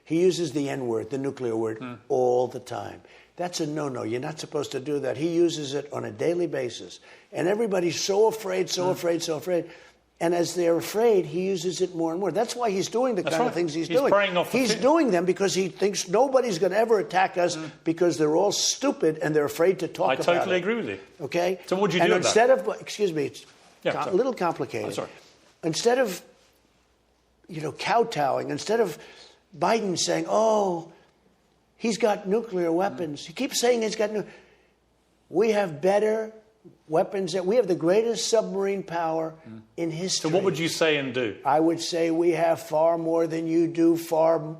He uses the N-word, the nuclear word, all the time. That's a no-no. You're not supposed to do that. He uses it on a daily basis. And everybody's so afraid, so afraid, so afraid. And as they're afraid, he uses it more and more. That's why he's doing the kind of things he's doing. He's doing them because he thinks nobody's going to ever attack us because they're all stupid and they're afraid to talk about it. I totally agree with you. Okay? So what do you do about it? Instead of, excuse me, it's a little complicated. I'm sorry. Instead of, kowtowing, instead of Biden saying, oh, he's got nuclear weapons. He keeps saying he's got we have better weapons. We have the greatest submarine power in history. So what would you say and do? I would say we have far more than you do, far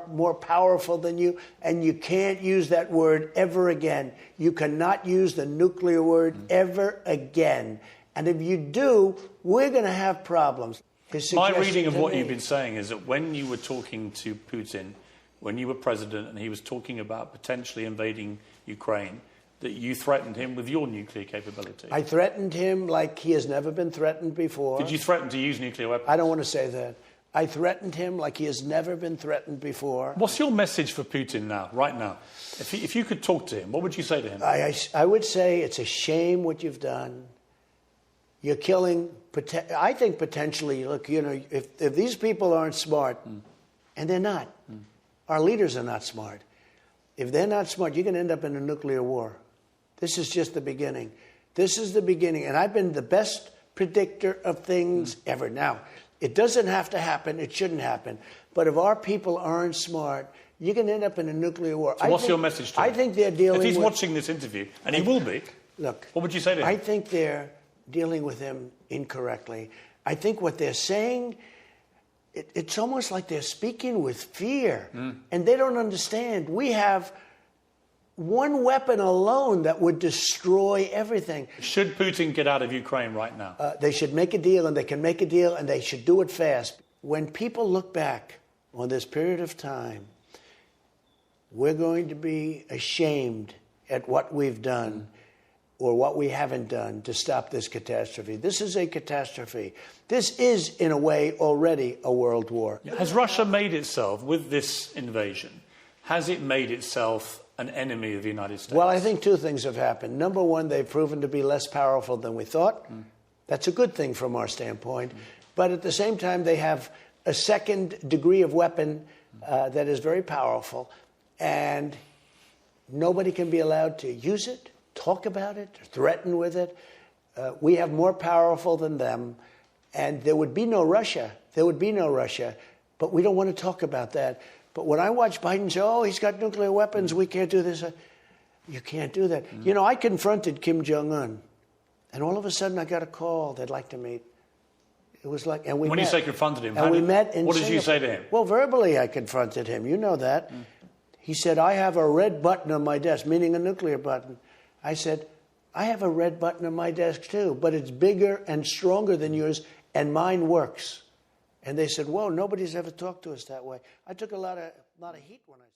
more powerful than you, and you can't use that word ever again. You cannot use the nuclear word ever again. And if you do, we're going to have problems. My reading of what you've been saying is that when you were talking to Putin, when you were president, and he was talking about potentially invading Ukraine, that you threatened him with your nuclear capability. I threatened him like he has never been threatened before. Did you threaten to use nuclear weapons? I don't want to say that. I threatened him like he has never been threatened before. What's your message for Putin now, right now? If you could talk to him, what would you say to him? I would say it's a shame what you've done. You're killing, I think potentially, look, if these people aren't smart, and they're not, our leaders are not smart. If they're not smart, you're going to end up in a nuclear war. This is just the beginning. This is the beginning. And I've been the best predictor of things ever. Now, it doesn't have to happen. It shouldn't happen. But if our people aren't smart, you're going to end up in a nuclear war. So what's your message to him? I think they're dealing with... If he's watching this interview, and he will be, look, what would you say to him? I think they're dealing with him incorrectly. I think what they're saying, it's almost like they're speaking with fear. And they don't understand. We have one weapon alone that would destroy everything. Should Putin get out of Ukraine right now? They should make a deal, and they can make a deal, and they should do it fast. When people look back on this period of time, we're going to be ashamed at what we've done or what we haven't done to stop this catastrophe. This is a catastrophe. This is, in a way, already a world war. Has Russia made itself, with this invasion, has it made itself an enemy of the United States? Well, I think two things have happened. Number one, they've proven to be less powerful than we thought. That's a good thing from our standpoint. But at the same time, they have a second degree of weapon that is very powerful. And nobody can be allowed to use it, talk about it, threaten with it. We have more powerful than them. And there would be no Russia. There would be no Russia. But we don't want to talk about that. But when I watch Biden say, oh, he's got nuclear weapons, we can't do this. You can't do that. I confronted Kim Jong-un. And all of a sudden I got a call. They'd like to meet. It was like, and we met. When you say confronted him, and we met in what did Singapore. you say to him? Well, verbally I confronted him. You know that. He said, I have a red button on my desk, meaning a nuclear button. I said, I have a red button on my desk too, but it's bigger and stronger than yours, and mine works. And they said, whoa, nobody's ever talked to us that way. I took a lot of heat when I said